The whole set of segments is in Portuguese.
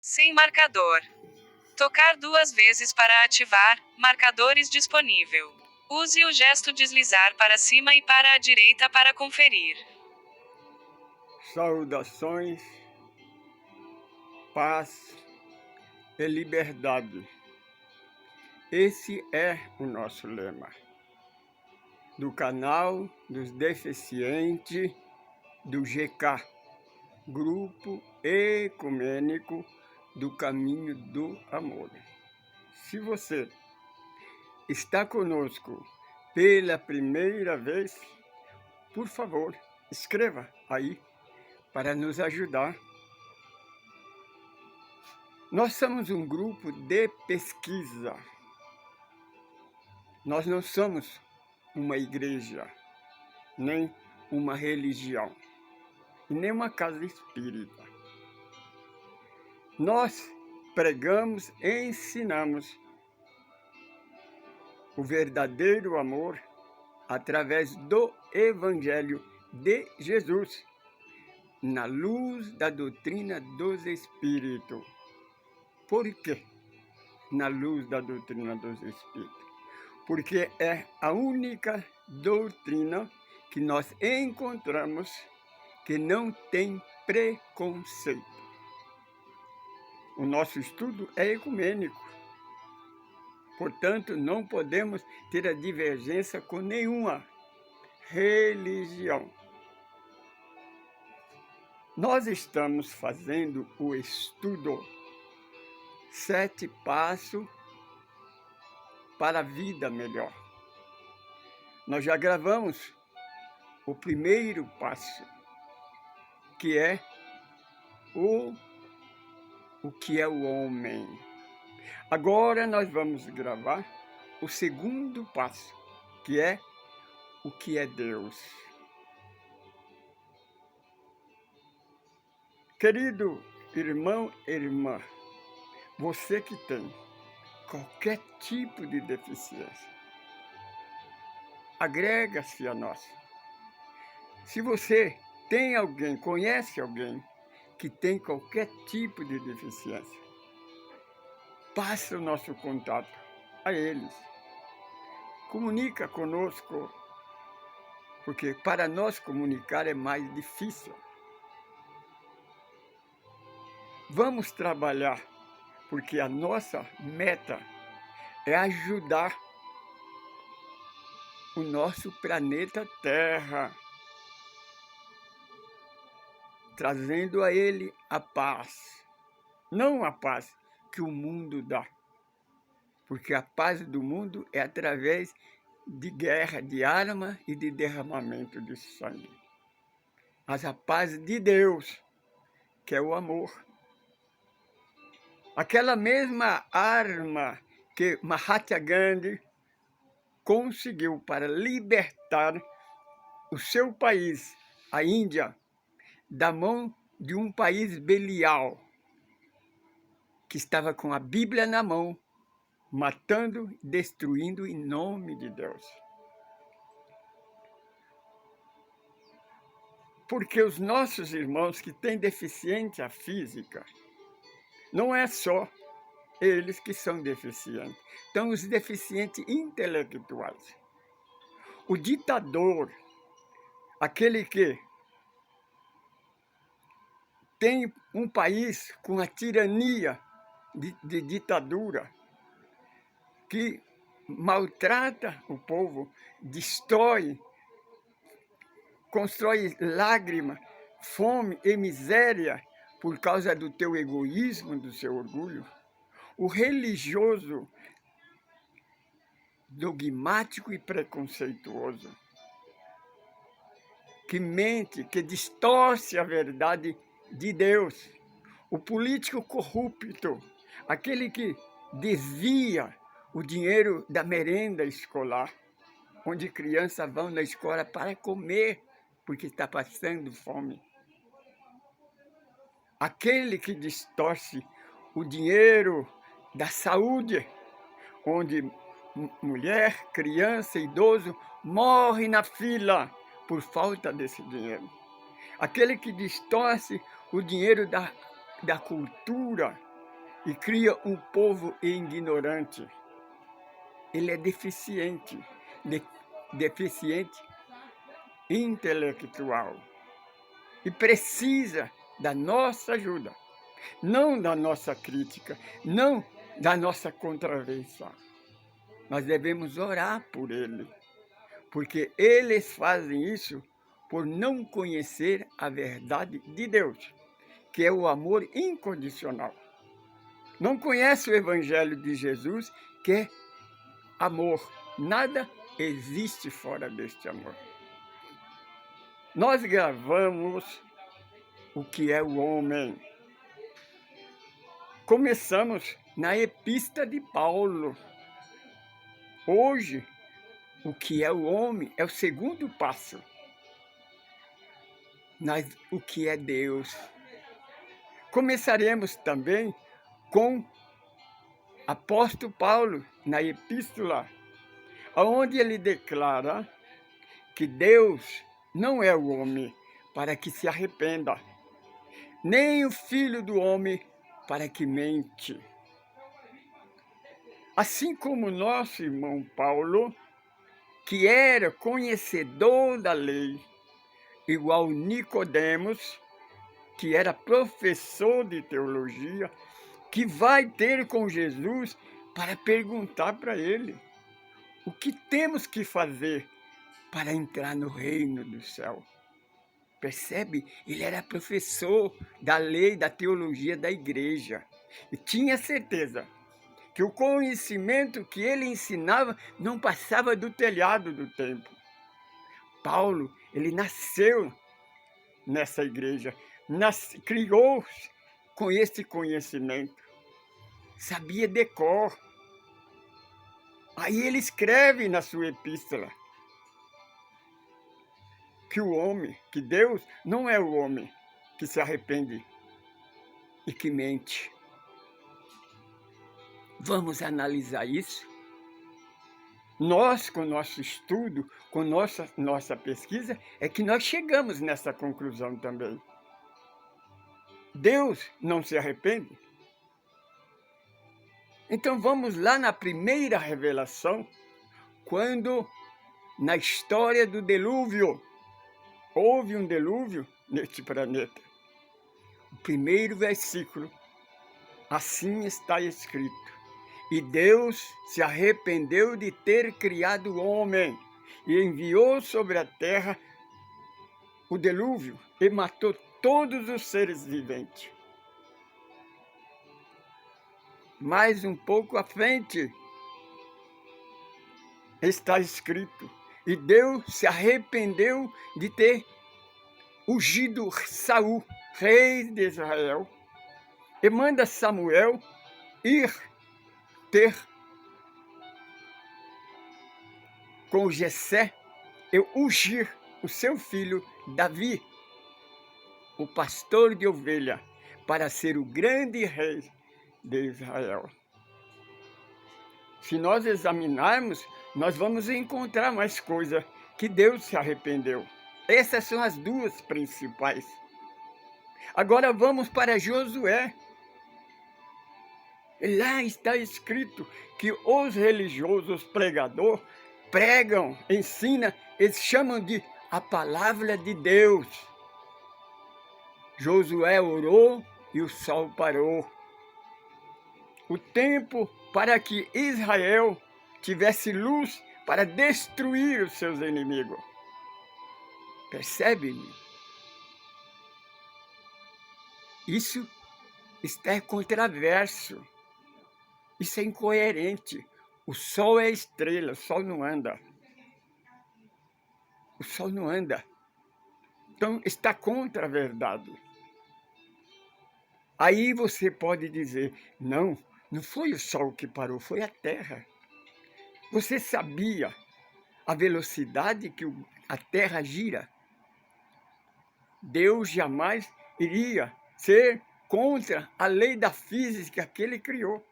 Sem marcador. Tocar 2 vezes para ativar, marcadores disponível. Use o gesto deslizar para cima e para a direita para conferir. Saudações, paz e liberdade. Esse é o nosso lema. Do canal dos deficientes do GK, Grupo Ecumênico do Caminho do Amor. Se você está conosco pela primeira vez, por favor, escreva aí para nos ajudar. Nós somos um grupo de pesquisa. Nós não somos uma igreja, nem uma religião, e nem uma casa espírita. Nós pregamos e ensinamos o verdadeiro amor através do Evangelho de Jesus, na luz da doutrina dos Espíritos. Por quê? Na luz da doutrina dos Espíritos? Porque é a única doutrina que nós encontramos que não tem preconceito. O nosso estudo é ecumênico. Portanto, não podemos ter a divergência com nenhuma religião. Nós estamos fazendo o estudo 7 passos para a vida melhor. Nós já gravamos o primeiro passo, que é o que é o homem. Agora nós vamos gravar o segundo passo, que é o que é Deus. Querido irmão e irmã, você que tem qualquer tipo de deficiência, agrega-se a nós. Se você tem alguém, conhece alguém que tem qualquer tipo de deficiência, passe o nosso contato a eles. Comunica conosco, porque para nós comunicar é mais difícil. Vamos trabalhar, porque a nossa meta é ajudar o nosso planeta Terra, trazendo a ele a paz. Não a paz que o mundo dá, porque a paz do mundo é através de guerra, de arma e de derramamento de sangue. Mas a paz de Deus, que é o amor. Aquela mesma arma que Mahatma Gandhi conseguiu para libertar o seu país, a Índia, da mão de um país belial, que estava com a Bíblia na mão, matando, destruindo em nome de Deus. Porque os nossos irmãos que têm deficiência física, não é só eles que são deficientes, então os deficientes intelectuais. O ditador, aquele que tem um país com a tirania de ditadura, que maltrata o povo, destrói, constrói lágrima, fome e miséria por causa do teu egoísmo, do seu orgulho. O religioso, dogmático e preconceituoso, que mente, que distorce a verdade de Deus. O político corrupto, aquele que desvia o dinheiro da merenda escolar, onde crianças vão na escola para comer, porque está passando fome. Aquele que distorce o dinheiro da saúde, onde mulher, criança, idoso morre na fila por falta desse dinheiro. Aquele que distorce o dinheiro da cultura, e cria um povo ignorante. Ele é deficiente intelectual e precisa da nossa ajuda, não da nossa crítica, não da nossa contravenção. Nós devemos orar por ele, porque eles fazem isso por não conhecer a verdade de Deus, que é o amor incondicional. Não conhece o Evangelho de Jesus, que é amor. Nada existe fora deste amor. Nós gravamos o que é o homem. Começamos na Epístola de Paulo. Hoje, o que é o homem é o segundo passo. O que é Deus. Começaremos também com apóstolo Paulo, na Epístola, onde ele declara que Deus não é o homem para que se arrependa, nem o filho do homem para que mente. Assim como nosso irmão Paulo, que era conhecedor da lei, igual Nicodemos, que era professor de teologia, que vai ter com Jesus para perguntar para ele o que temos que fazer para entrar no reino do céu. Percebe? Ele era professor da lei, da teologia da igreja. E tinha certeza que o conhecimento que ele ensinava não passava do telhado do templo. Paulo, ele nasceu nessa igreja, criou-se com esse conhecimento, sabia de cor. Aí ele escreve na sua epístola que Deus não é o homem que se arrepende e que mente. Vamos analisar isso? Nós, com nosso estudo, com nossa pesquisa, é que nós chegamos nessa conclusão também. Deus não se arrepende? Então vamos lá na primeira revelação, quando na história do dilúvio, houve um dilúvio neste planeta. O primeiro versículo, assim está escrito: e Deus se arrependeu de ter criado o homem e enviou sobre a terra o dilúvio e matou todos os seres viventes. Mais um pouco à frente está escrito: e Deus se arrependeu de ter ungido Saul, rei de Israel, e manda Samuel ir ter com Jessé e ungir o seu filho Davi, o pastor de ovelha, para ser o grande rei de Israel. Se nós examinarmos, nós vamos encontrar mais coisa que Deus se arrependeu. Essas são as duas principais. Agora vamos para Josué. Lá está escrito que os religiosos pregadores pregam, ensinam, eles chamam de a palavra de Deus. Josué orou e o sol parou. O tempo para que Israel tivesse luz para destruir os seus inimigos. Percebe-me? Isso está contraverso. Isso é incoerente. O sol é estrela, o sol não anda. O sol não anda. Então está contra a verdade. Aí você pode dizer: não, não foi o sol que parou, foi a terra. Você sabia a velocidade que a terra gira? Deus jamais iria ser contra a lei da física que ele criou.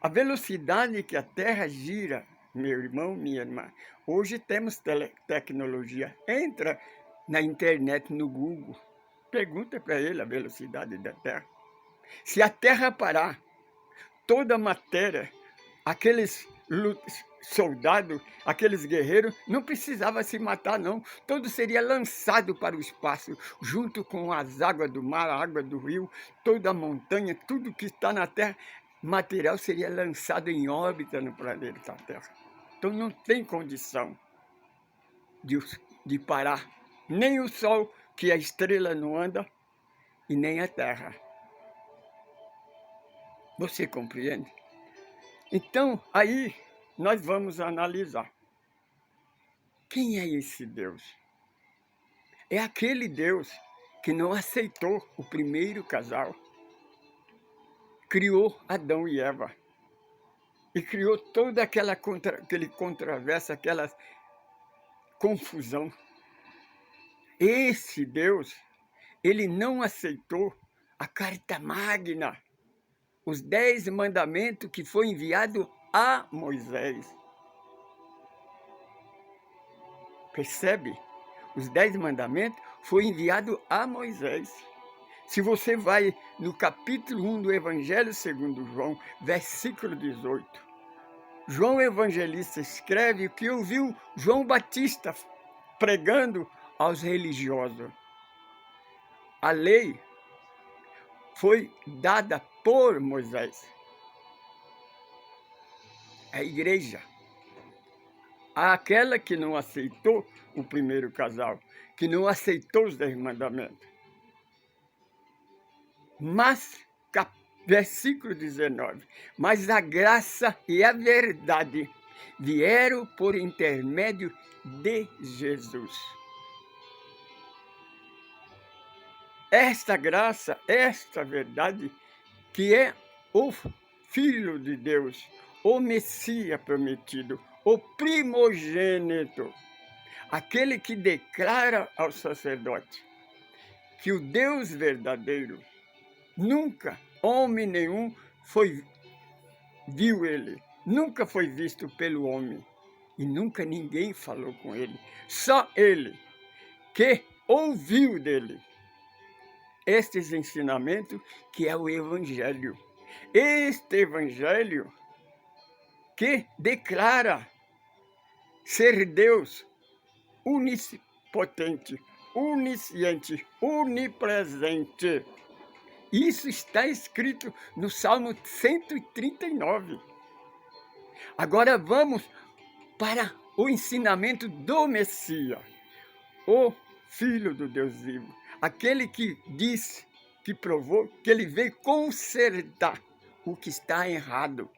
A velocidade que a terra gira, meu irmão, minha irmã, hoje temos tecnologia. Entra na internet, no Google, pergunta para ele a velocidade da terra. Se a terra parar, toda a matéria, aqueles soldados, aqueles guerreiros, não precisava se matar, não. Todo seria lançado para o espaço, junto com as águas do mar, a água do rio, toda a montanha, tudo que está na terra, material seria lançado em órbita no planeta Terra. Então não tem condição de parar nem o Sol, que a estrela não anda, e nem a Terra. Você compreende? Então, aí nós vamos analisar. Quem é esse Deus? É aquele Deus que não aceitou o primeiro casal. Criou Adão e Eva. E criou toda aquele controvérsia, aquela confusão. Esse Deus, ele não aceitou a carta magna, os 10 mandamentos que foi enviado a Moisés. Percebe? Os 10 mandamentos foi enviado a Moisés. Se você vai no capítulo 1 do Evangelho segundo João, versículo 18, João Evangelista escreve que ouviu João Batista pregando aos religiosos. A lei foi dada por Moisés. A igreja, aquela que não aceitou o primeiro casal, que não aceitou os 10 mandamentos. Mas, versículo 19, mas a graça e a verdade vieram por intermédio de Jesus. Esta graça, esta verdade, que é o Filho de Deus, o Messias prometido, o primogênito, aquele que declara ao sacerdote que o Deus verdadeiro, nunca homem nenhum viu ele, nunca foi visto pelo homem, e nunca ninguém falou com ele, só ele, que ouviu dele estes ensinamentos, que é o Evangelho. Este Evangelho que declara ser Deus onipotente, onisciente, onipresente. Isso está escrito no Salmo 139. Agora vamos para o ensinamento do Messias, o Filho do Deus vivo, aquele que disse, que provou, que ele veio consertar o que está errado.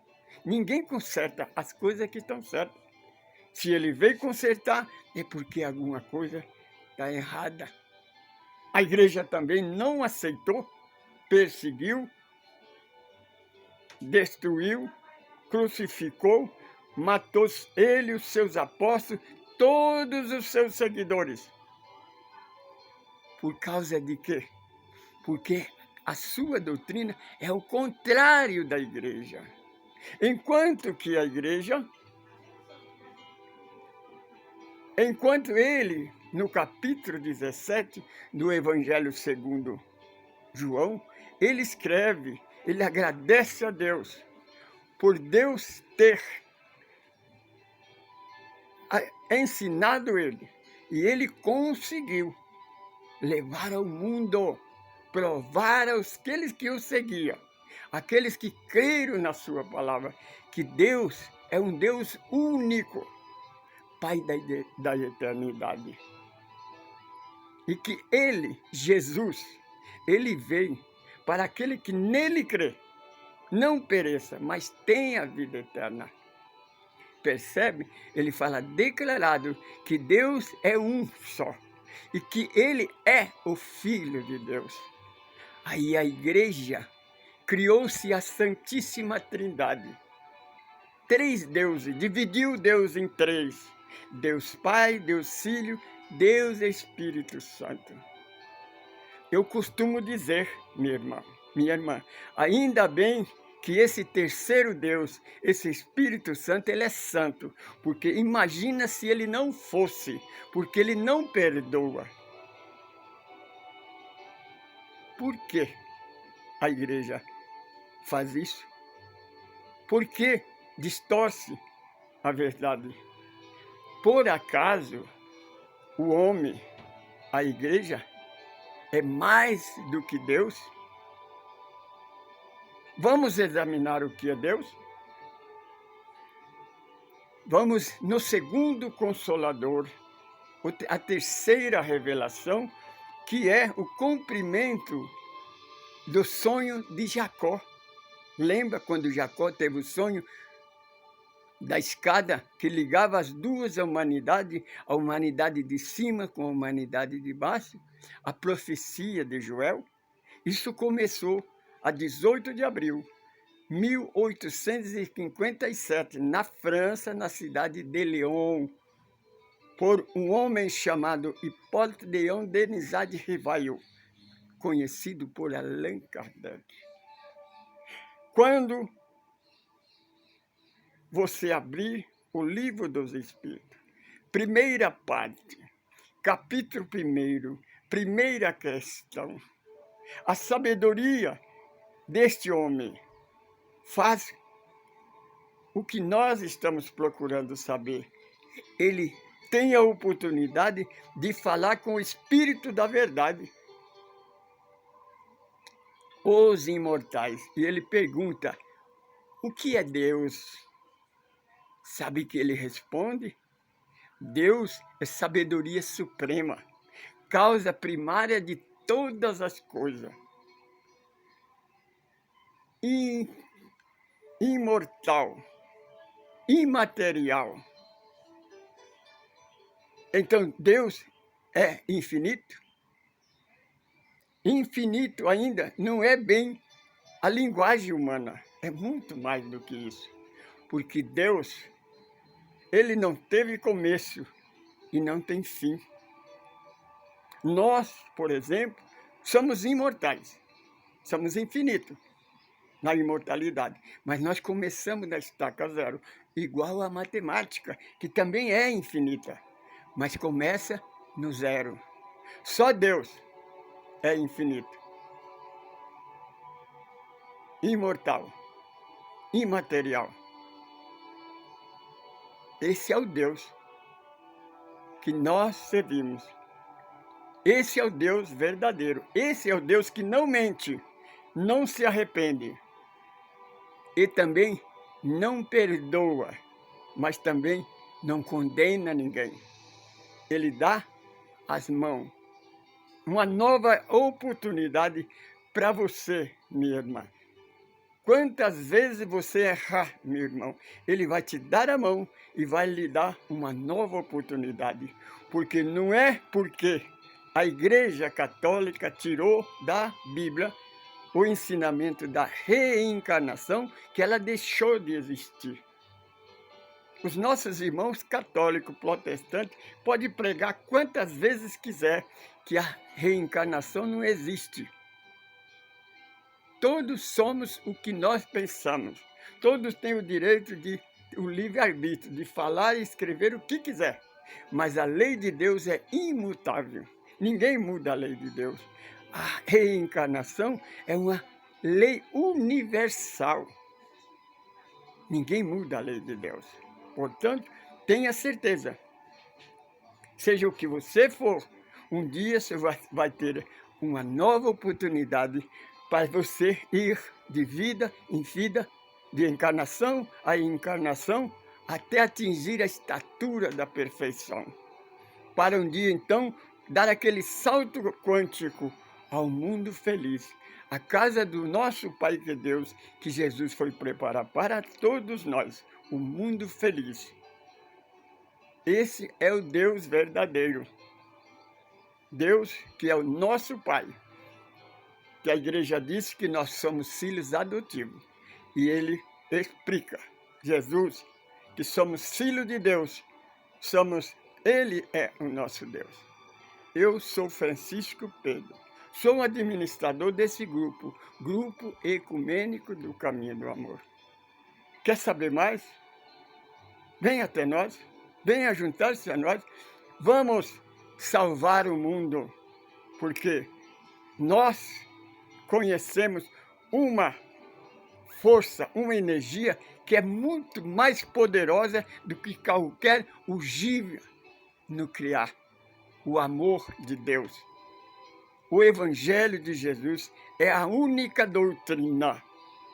Ninguém conserta as coisas que estão certas. Se ele veio consertar, é porque alguma coisa está errada. A igreja também não aceitou, perseguiu, destruiu, crucificou, matou ele, os seus apóstolos, todos os seus seguidores. Por causa de quê? Porque a sua doutrina é o contrário da igreja. Enquanto que a igreja, enquanto ele, no capítulo 17 do Evangelho segundo João, ele escreve, ele agradece a Deus por Deus ter ensinado ele, e ele conseguiu levar ao mundo, provar aqueles que o seguiam, aqueles que creram na sua palavra, que Deus é um Deus único, Pai da eternidade. E que ele, Jesus, ele veio para aquele que nele crê, não pereça, mas tenha a vida eterna. Percebe? Ele fala declarado que Deus é um só e que ele é o Filho de Deus. Aí a igreja criou-se a Santíssima Trindade. 3 deuses, dividiu Deus em 3. Deus Pai, Deus Filho, Deus Espírito Santo. Eu costumo dizer, minha irmã, ainda bem que esse terceiro Deus, esse Espírito Santo, ele é santo, porque imagina se ele não fosse, porque ele não perdoa. Por quê? a igreja faz isso? Por que distorce a verdade? Por acaso o homem, a igreja, é mais do que Deus? Vamos examinar o que é Deus? Vamos no segundo Consolador, a terceira revelação, que é o cumprimento do sonho de Jacó. Lembra quando Jacó teve o sonho da escada que ligava as duas humanidades, a humanidade de cima com a humanidade de baixo? A profecia de Joel? Isso começou a 18 de abril de 1857, na França, na cidade de Lyon, por um homem chamado Hippolyte Léon Denisard Rivail, conhecido por Allan Kardec. Quando você abrir o Livro dos Espíritos, primeira parte, capítulo 1º, primeira questão, a sabedoria deste homem faz o que nós estamos procurando saber. Ele tem a oportunidade de falar com o Espírito da verdade, os imortais. E ele pergunta, o que é Deus? Sabe que ele responde? Deus é sabedoria suprema, causa primária de todas as coisas. Imortal, imaterial. Então, Deus é infinito? Infinito ainda não é bem a linguagem humana, é muito mais do que isso. Porque Deus, ele não teve começo e não tem fim. Nós, por exemplo, somos imortais, somos infinitos na imortalidade, mas nós começamos da estaca zero, igual a matemática, que também é infinita, mas começa no zero. Só Deus é infinito, imortal, imaterial. Esse é o Deus que nós servimos. Esse é o Deus verdadeiro. Esse é o Deus que não mente, não se arrepende e também não perdoa, mas também não condena ninguém. Ele dá as mãos, uma nova oportunidade para você, minha irmã. Quantas vezes você errar, meu irmão, ele vai te dar a mão e vai lhe dar uma nova oportunidade. Porque não é porque a Igreja Católica tirou da Bíblia o ensinamento da reencarnação que ela deixou de existir. Os nossos irmãos católicos, protestantes, podem pregar quantas vezes quiser que a reencarnação não existe. Todos somos o que nós pensamos. Todos têm o direito de o livre-arbítrio, de falar e escrever o que quiser. Mas a lei de Deus é imutável. Ninguém muda a lei de Deus. A reencarnação é uma lei universal. Ninguém muda a lei de Deus. Portanto, tenha certeza. Seja o que você for, um dia você vai ter uma nova oportunidade para você ir de vida em vida, de encarnação a encarnação, até atingir a estatura da perfeição. Para um dia, então, dar aquele salto quântico ao mundo feliz, a casa do nosso Pai que é Deus, que Jesus foi preparar para todos nós, o mundo feliz. Esse é o Deus verdadeiro. Deus que é o nosso Pai. Que a igreja diz que nós somos filhos adotivos. E ele explica, Jesus, que somos filhos de Deus. Ele é o nosso Deus. Eu sou Francisco Pedro. Sou um administrador desse grupo, Grupo Ecumênico do Caminho do Amor. Quer saber mais? Venha até nós, venha juntar-se a nós. Vamos salvar o mundo, porque nós conhecemos uma força, uma energia que é muito mais poderosa do que qualquer ogiva nuclear. O amor de Deus. O Evangelho de Jesus é a única doutrina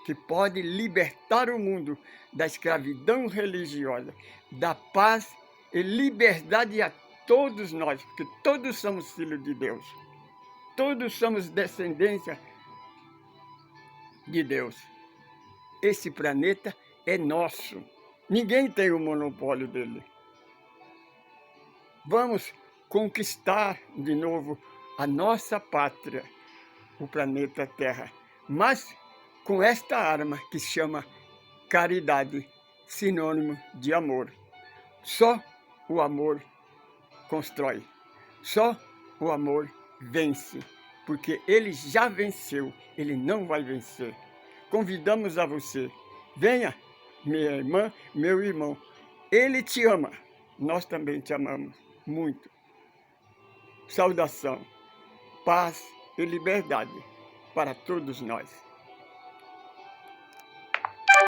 que pode libertar o mundo da escravidão religiosa, da paz e liberdade a todos nós, porque todos somos filhos de Deus. Todos somos descendência de Deus. Esse planeta é nosso. Ninguém tem o monopólio dele. Vamos conquistar de novo a nossa pátria, o planeta Terra, mas com esta arma que se chama caridade, sinônimo de amor. Só o amor constrói, só o amor vence, porque ele já venceu, ele não vai vencer. Convidamos a você, venha, minha irmã, meu irmão, ele te ama, nós também te amamos muito. Saudação, paz e liberdade para todos nós.